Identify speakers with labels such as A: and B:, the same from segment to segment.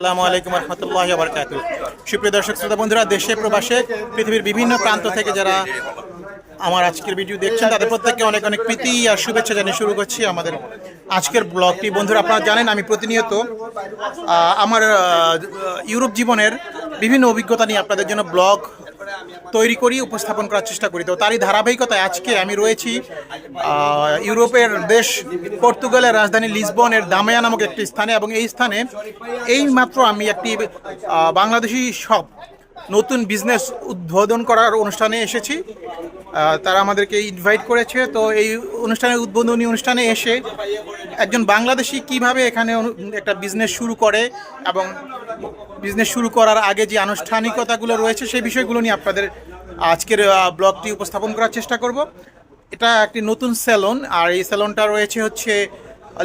A: আসসালামু আলাইকুম রহমতুল্লাহি ওয়া বারাকাতুহু। সুপ্রিয় দর্শক শ্রোতা বন্ধুরা, দেশে প্রবাসে পৃথিবীর বিভিন্ন প্রান্ত থেকে যারা আমার আজকের ভিডিও দেখছেন তাদের প্রত্যেককে অনেক অনেক প্রীতি আর শুভেচ্ছা জানিয়ে শুরু করছি আমাদের আজকের ব্লগটি। বন্ধুরা, আপনারা জানেন আমি প্রতিনিয়ত আমার ইউরোপ জীবনের বিভিন্ন অভিজ্ঞতা নিয়ে আপনাদের জন্য ব্লগ তৈরি করি, উপস্থাপন করার চেষ্টা করি। তো তারই ধারাবাহিকতায় আজকে আমি রয়েছি ইউরোপের দেশ পর্তুগালের রাজধানী লিসবনের দামায়া নামক একটি স্থানে, এবং এই স্থানে এইমাত্র আমি একটি বাংলাদেশি শপ নতুন বিজনেস উদ্বোধন করার অনুষ্ঠানে এসেছি। তারা আমাদেরকে ইনভাইট করেছে। তো এই উদ্বোধনী অনুষ্ঠানে এসে একজন বাংলাদেশি কিভাবে এখানে একটা বিজনেস শুরু করে এবং বিজনেস শুরু করার আগে যে আনুষ্ঠানিকতাগুলো রয়েছে সেই বিষয়গুলো নিয়ে আপনাদের আজকের ব্লগটি উপস্থাপন করার চেষ্টা করব। এটা একটি নতুন সেলুন, আর এই সেলুনটা রয়েছে হচ্ছে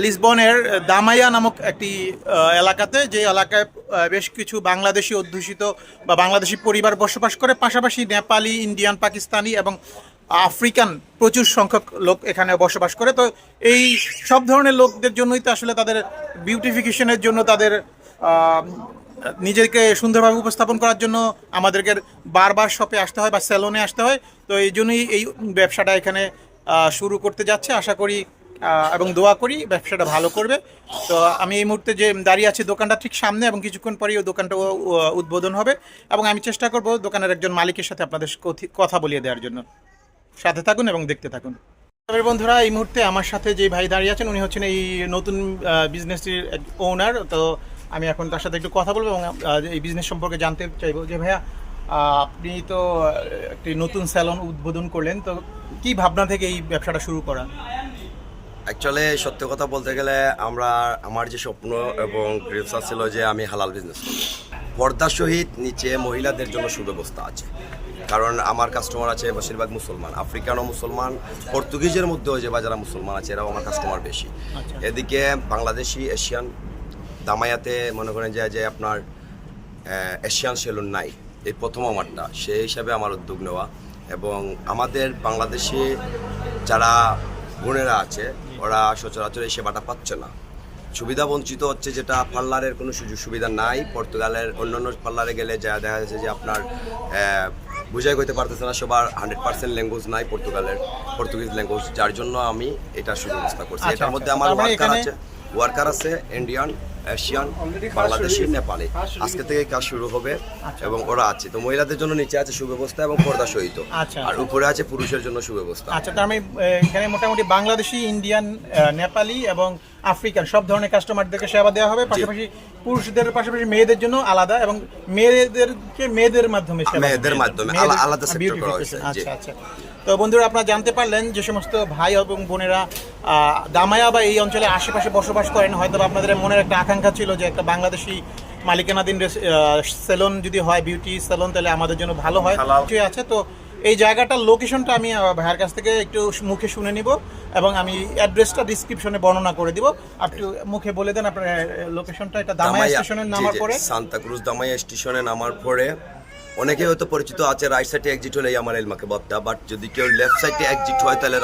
A: লিসবনের দামায়া নামক একটি এলাকাতে, যে এলাকায় বেশ কিছু বাংলাদেশি অধ্যুষিত বা বাংলাদেশি পরিবার বসবাস করে, পাশাপাশি নেপালি, ইন্ডিয়ান, পাকিস্তানি এবং আফ্রিকান প্রচুর সংখ্যক লোক এখানে বসবাস করে। তো এই সব ধরনের লোকদের জন্যই তো আসলে তাদের বিউটিফিকেশনের জন্য, তাদের নিজেকে সুন্দরভাবে উপস্থাপন করার জন্য আমাদেরকে বারবার শপে আসতে হয় বা সেলুনে আসতে হয়। তো এই জন্যই এই ব্যবসাটা এখানে শুরু করতে যাচ্ছে। আশা করি এবং দোয়া করি ব্যবসাটা ভালো করবে। তো আমি এই মুহূর্তে যে দাঁড়িয়ে আছি দোকানটা ঠিক সামনে, এবং কিছুক্ষণ পরেই ওই দোকানটা উদ্বোধন হবে, এবং আমি চেষ্টা করব দোকানের একজন মালিকের সাথে আপনাদের কথা বলিয়ে দেওয়ার জন্য। সাথে থাকুন এবং দেখতে থাকুন। বন্ধুরা, এই মুহূর্তে আমার সাথে যে ভাই দাঁড়িয়ে আছেন উনি হচ্ছেন এই নতুন বিজনেসটির ওনার। তো আমি এখন তার সাথে একটু কথা বলবো এবং এই বিজনেস সম্পর্কে জানতে চাইবো যে ভাইয়া, আপনি তো একটি নতুন স্যালন উদ্বোধন করলেন, তো কি ভাবনা থেকে এই ব্যবসাটা শুরু করা?
B: অ্যাকচুয়ালি সত্যি কথা বলতে গেলে আমার যে স্বপ্ন এবং ইচ্ছা ছিল যে আমি হালাল বিজনেস করব। পর্দার সহিত নিচে মহিলাদের জন্য সুব্যবস্থা আছে, কারণ আমার কাস্টমার আছে বেশিরভাগ মুসলমান, আফ্রিকানও মুসলমান, পর্তুগিজের মধ্যেও যে বা যারা মুসলমান আছে এরাও আমার কাস্টমার বেশি। এদিকে বাংলাদেশি, এশিয়ান, দামায়াতে মনে করেন যে আপনার এশিয়ান সেলুন নাই, এই প্রথম আমারটা, সেই হিসাবে আমার উদ্যোগ নেওয়া। এবং আমাদের বাংলাদেশি যারা বোনেরা আছে ওরা সচরাচর এই সেবাটা পাচ্ছে না, সুবিধা বঞ্চিত হচ্ছে, যেটা পার্লারের কোনো সুযোগ সুবিধা নাই। পর্তুগালের অন্যান্য পার্লারে গেলে যা দেখা যাচ্ছে যে আপনার বুঝাই করতে পারতেছে না, সবার 100% ল্যাঙ্গুয়েজ নাই পর্তুগিজ ল্যাঙ্গুয়েজ, যার জন্য আমি এটা সুব্যবস্থা করছি। এটার মধ্যে আমার ওয়ার্কার আছে ইন্ডিয়ান, এশিয়ান, বাংলাদেশি, নেপালি। আজকে থেকে কাজ শুরু হবে এবং ওরা আছে। তো মহিলাদের জন্য নিচে আছে সুব্যবস্থা এবং পর্দা সহিত, আর উপরে আছে পুরুষের জন্য সুব্যবস্থা।
A: আচ্ছা, তার মানে এখানে মোটামুটি বাংলাদেশি, ইন্ডিয়ান, নেপালি এবং আফ্রিকান সব ধরনের কাস্টমারদেরকে সেবা দেওয়া হবে। পাশাপাশি পুরুষদের পাশাপাশি মেয়েদের জন্য আলাদা, এবং মেয়েদের মাধ্যমে
B: আলাদা সেক্টর করা হয়েছে।
A: আচ্ছা আচ্ছা। তো বন্ধুরা, আপনারা জানতে পারলেন যে সমস্ত ভাই এবং বোনেরা দামায়া বা এই অঞ্চলে আশেপাশে বসবাস করেন, হয়তো আপনাদের মনের একটা আকাঙ্ক্ষা ছিল যে একটা বাংলাদেশি মালিকানাধীন সেলুন যদি হয়, বিউটি সেলুন, তাহলে আমাদের জন্য ভালো হয় আছে। তো এই জায়গাটার লোকেশনটা আমি ভাইয়ের কাছ থেকে একটু মুখে শুনে নিব, এবং আমি অ্যাড্রেসটা ডিসক্রিপশনে বর্ণনা করে দিব। আপনি মুখে বলে দেন আপনার লোকেশনটা। এটা দামায়া স্টেশনের নামার পরে,
B: সান্তা ক্রুজ দামায়া স্টেশনে নামার পরে অনেকে হয়তো পরিচিত আছে, রাইট সাইডে এক্সিট হলেই আমার এলমাকে বাদটা, বাট যদি কেউ লেফট সাইডে এক্সিট হয় তাহলে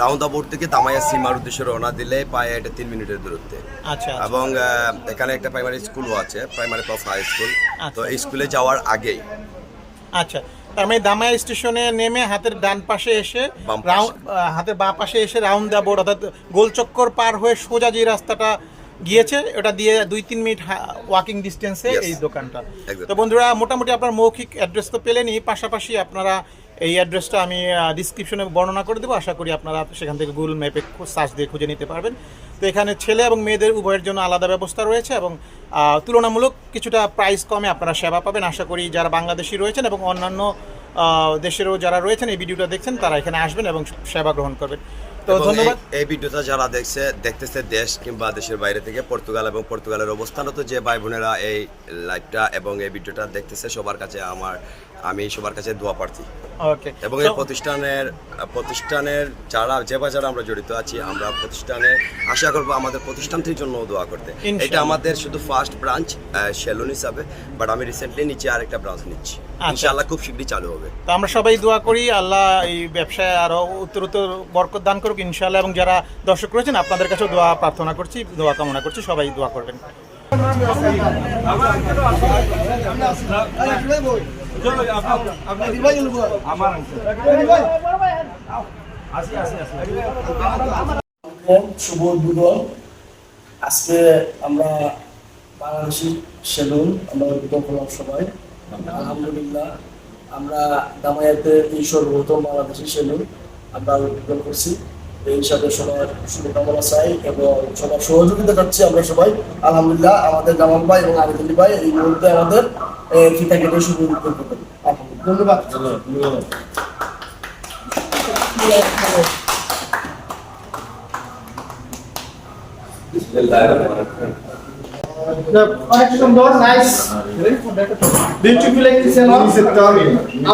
B: রাউন্দাবোর্ড থেকে দামায়া সীমার উদ্দেশ্যে রওনা দিলে পায়ে এটা 3 মিনিটের দূরত্বে।
A: আচ্ছা।
B: এবং এখানে একটা প্রাইমারি স্কুলও আছে, প্রাইমারি প্লাস হাই স্কুল। তো এই স্কুলে যাওয়ার আগেই।
A: আচ্ছা, তার মানে দামায়া স্টেশনে নেমে হাতের ডান পাশে এসে হাতের বাঁ পাশে এসে রাউন্দাবোর্ড অর্থাৎ গোলচক্কর পার হয়ে সোজা যে রাস্তাটা গিয়েছে ওটা দিয়ে 2-3 মিনিট ওয়াকিং ডিস্টেন্সে এই দোকানটা। তো বন্ধুরা, মোটামুটি আপনার মৌখিক অ্যাড্রেস তো পেলেনই, পাশাপাশি আপনারা এই অ্যাড্রেসটা আমি ডিসক্রিপশনে বর্ণনা করে দেবো। আশা করি আপনারা সেখান থেকে গুগল ম্যাপে সার্চ দিয়ে খুঁজে নিতে পারবেন। তো এখানে ছেলে এবং মেয়েদের উভয়ের জন্য আলাদা ব্যবস্থা রয়েছে, এবং তুলনামূলক কিছুটা প্রাইস কমে আপনারা সেবা পাবেন। আশা করি যারা বাংলাদেশি রয়েছেন এবং অন্যান্য দেশেরও যারা রয়েছেন এই ভিডিওটা দেখছেন তারা এখানে আসবেন এবং সেবা গ্রহণ করবেন। তো ধন্যবাদ।
B: এই ভিডিওটা যারা দেখতেছে দেশ কিংবা দেশের বাইরে থেকে, পর্তুগাল এবং পর্তুগালের অবস্থানরত যে ভাই বোনেরা এই লাইভটা এবং এই ভিডিওটা দেখতেছে, সবার কাছে আমি সবার কাছে দোয়া প্রার্থী।
A: ওকে।
B: এবং এই প্রতিষ্ঠানের যারা আমরা জড়িত আছি, আমরা প্রতিষ্ঠানে আশা করবো আমাদের প্রতিষ্ঠানটির জন্য দোয়া করতে। এটা আমাদের শুধু ফার্স্ট ব্রাঞ্চ সেলুন হিসাবে, বাট আমি রিসেন্টলি নিচে আরেকটা ব্রাঞ্চ নিচ্ছি, ইনশাআল্লাহ খুব শীঘ্রই চালু হবে।
A: তো আমরা সবাই দোয়া করি আল্লাহ এই ব্যবসায় আরো উত্তরোত্তর বরকত দান করুক ইনশাআল্লাহ। এবং যারা দর্শক রয়েছেন আপনাদের কাছেও দোয়া প্রার্থনা করছি, দোয়া কামনা করছি, সবাই দোয়া করবেন।
C: শুভ উদ্বোধন। আজকে আমরা বাংলাদেশি সেলুন আমরা উদ্বোধন করলাম সবাই। আলহামদুলিল্লাহ আমরা দামাইয়াতে এই সর্বপ্রথম বাংলাদেশি সেলুন আমরা উদ্বোধন করছি। এই হিসাবে সবার শুভকামনা চাই এবং সবার সহযোগিতা চাচ্ছি আমরা সবাই। আলহামদুলিল্লাহ আমাদের জামাল ভাই এবং আরিদুল ভাই এই মুহূর্তে আমাদের ফিতা কেটে শুভ উদ্বোধন করবেন। ধন্যবাদ।
D: অনেক সুন্দর, নাইস, বিউটিফুল একটি সেলুন।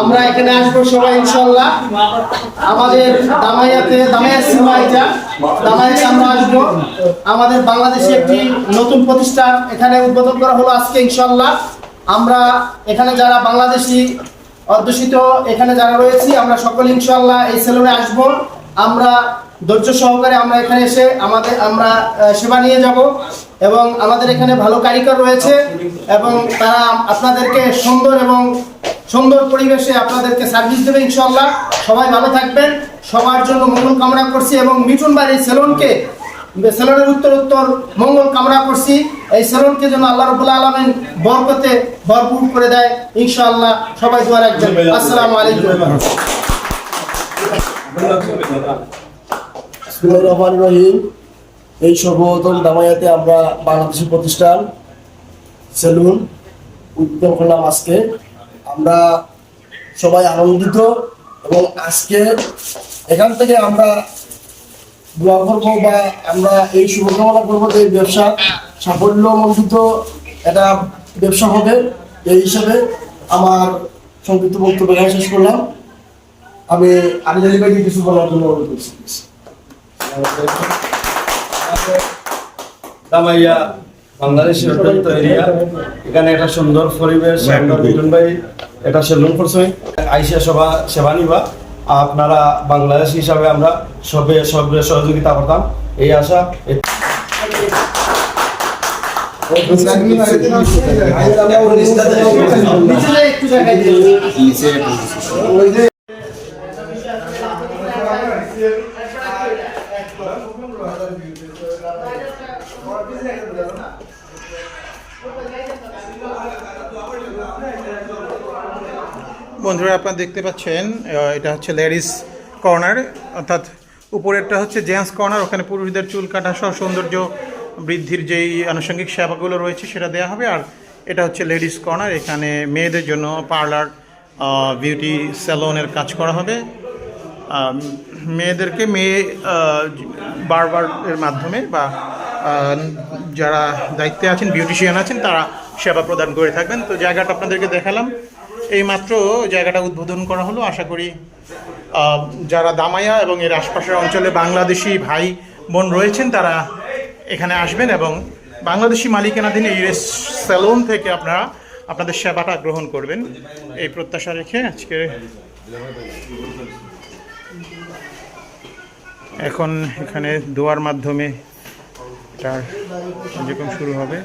D: আমরা এখানে আসবো সবাই ইনশাআল্লাহ। আমাদের দামাইয়া সিমাইটা দামাইয়াতে আমরা আসবো। আমাদের বাংলাদেশে একটি নতুন প্রতিষ্ঠান এখানে উদ্বোধন করা হলো আজকে ইনশাআল্লাহ। আমরা এখানে যারা বাংলাদেশি অধ্যুষিত এখানে যারা রয়েছি আমরা সকলে ইনশাআল্লাহ এই সেলুনে আসবো। আমরা ধৈর্য সহকারে আমরা এখানে এসে আমরা সেবা নিয়ে যাব এবং আমাদের এখানে ভালো কারিগর রয়েছে এবং তারা আপনাদেরকে সুন্দর পরিবেশে আপনাদেরকে সার্ভিস দেবে ইনশাআল্লাহ। সবাই ভালো থাকবেন, সবার জন্য মঙ্গল কামনা করছি এবং মিঠুন ভাই এই সেলুনের উত্তর মঙ্গল কামনা করছি। এই সেলুনকে যেন আল্লাহ রাব্বুল আলামিন বরকতে ভরপুর করে দেয় ইনশাআল্লাহ। সবাই দোয়া রাখবেন। আসসালামু আলাইকুম।
C: বিসমিল্লাহির রহমানির রহিম। এই সর্বপ্রথম দামাইয়াতে আমরা বাংলাদেশি প্রতিষ্ঠান সেলুন উদ্বোধন করলাম আজকে। আমরা সবাই আনন্দিত এবং আজকে এখান থেকে আমরা দোয়া করবো বা আমরা এই শুভকামনা করবো যে ব্যবসা সাফল্যমণ্ডিত একটা ব্যবসা হবে। এই হিসাবে আমার সংক্ষিপ্ত বক্তব্য শেষ করলাম। আমি আরিদুল ভাইকে কিছু বলার জন্য অনুরোধ করছি।
E: দামাইয়া বাংলাদেশের অত্যন্ত এরিয়া, এখানে একটা সুন্দর পরিবেশ। মিঠুন ভাই এটা সেলুন করছে, আইসিয়া সভা সেবা নিবা। আপনারা বাংলাদেশ হিসাবে আমরা সবে সহযোগিতা করতাম এই আশা।
A: বন্ধুরা আপনারা দেখতে পাচ্ছেন এটা হচ্ছে লেডিস কর্নার, অর্থাৎ উপরেরটা হচ্ছে জেন্টস কর্নার। ওখানে পুরুষদের চুল কাটা সহ সৌন্দর্য বৃদ্ধির যেই আনুষঙ্গিক সেবাগুলো রয়েছে সেটা দেওয়া হবে। আর এটা হচ্ছে লেডিস কর্নার, এখানে মেয়েদের জন্য পার্লার বিউটি স্যালনের কাজ করা হবে। মেয়েদেরকে বারবারের মাধ্যমে বা যারা দায়িত্বে আছেন বিউটিশিয়ান আছেন তারা সেবা প্রদান করে থাকবেন। তো জায়গাটা আপনাদেরকে দেখালাম, এইমাত্র জায়গাটা উদ্বোধন করা হলো। আশা করি যারা দামাইয়া এবং এর আশপাশের অঞ্চলে বাংলাদেশি ভাই বোন রয়েছেন তারা এখানে আসবেন এবং বাংলাদেশি মালিকানাধীন এই সেলুন থেকে আপনারা আপনাদের সেবাটা গ্রহণ করবেন এই প্রত্যাশা রেখে আজকে এখন এখানে দোয়ার মাধ্যমে তার কার্যক্রম শুরু হবে।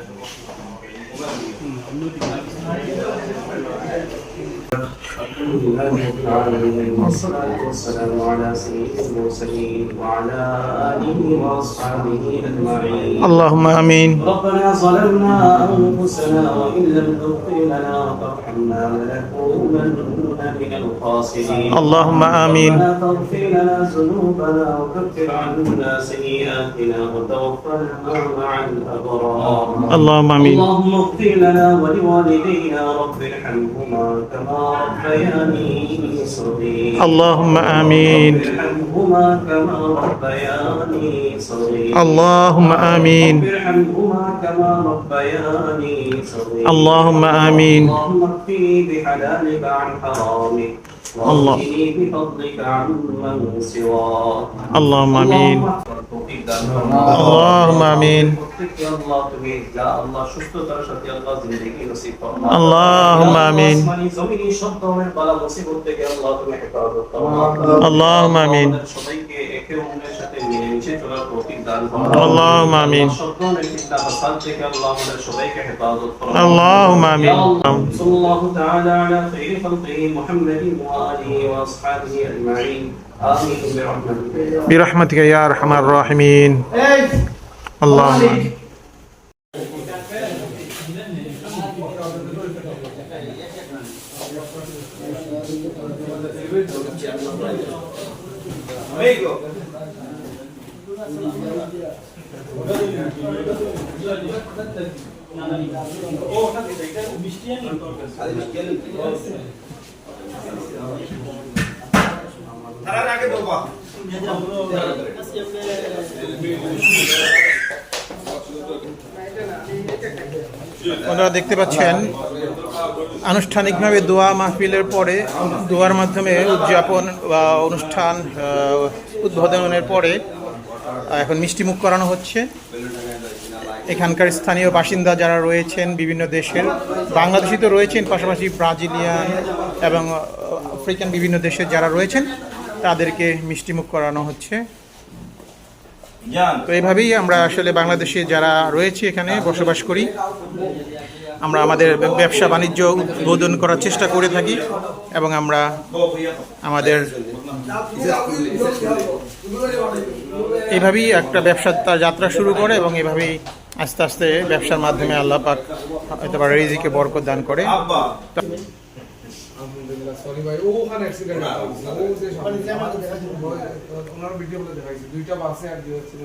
F: والصلاة والسلام على سيد المرسلين وعلى آله وأصحابه أجمعين.
A: اللهم آمين.
F: ربنا ظلمنا أنفسنا وإن لم تغفر لنا وترحمنا لنكونن من الخاسرين.
A: اللهم آمين.
F: ربنا فاغفر لنا ذنوبنا وكفر عنا سيئاتنا وتوفنا مع الأبرار.
A: اللهم آمين.
F: اللهم اغفر لنا ولوالدينا رب ارحمهما كما ربياني صغيرا.
A: اللهم آمين.
F: رب ارحمهما كما ربياني صغيرا.
A: اللهم آمين.
F: رب ارحمهما كما ربياني صغيرا.
A: اللهم آمين.
F: اللهم اكفني بحلالك عن حرامك
A: الله.
F: واغنني بفضلك عمن سواك.
A: اللهم آمين. اللهم آمين. اللهم آمين. اللهم آمين.
F: মিলেমিশে চলার তৌফিক দান করুন।
A: اللهم آمين
F: সকলের ফিতনা ফাসাদ থেকে আল্লাহ আমাদের সবাইকে হেফাজত করুন।
A: اللهم آمين
F: صلى الله تعالى على خير خلقه محمد وآله وأصحابه أجمعين آمين برحمتك.
A: برحمتك يا أرحم الراحمين
D: এই
A: اللهم آمين আপনারা দেখতে পাচ্ছেন আনুষ্ঠানিকভাবে দোয়া মাহফিলের পরে দোয়ার মাধ্যমে উদযাপন বা অনুষ্ঠান উদ্বোধনের পরে এখন মিষ্টিমুখ করানো হচ্ছে। এখানকার স্থানীয় বাসিন্দা যারা রয়েছেন বিভিন্ন দেশের, বাংলাদেশি তো রয়েছেন, পাশাপাশি ব্রাজিলিয়ান এবং আফ্রিকান বিভিন্ন দেশের যারা রয়েছেন তাদেরকে মিষ্টিমুখ করানো হচ্ছে। তো এইভাবেই আমরা আসলে বাংলাদেশে যারা রয়েছে এখানে বসবাস করি, আমরা আমাদের ব্যবসা বাণিজ্য উদ্বোধন করার চেষ্টা করে থাকি এবং আমরা আমাদের এভাবেই একটা ব্যবসার যাত্রা শুরু করে এবং এভাবেই আস্তে আস্তে ব্যবসার মাধ্যমে আল্লাহ পাক হয়তো বা রিজিকে বরকত দান করে।
G: সরি ভাই ওখানে অ্যাক্সিডেন্ট ওনার ভিডিও দেখাইছি দুইটা বাসে আর কি হচ্ছে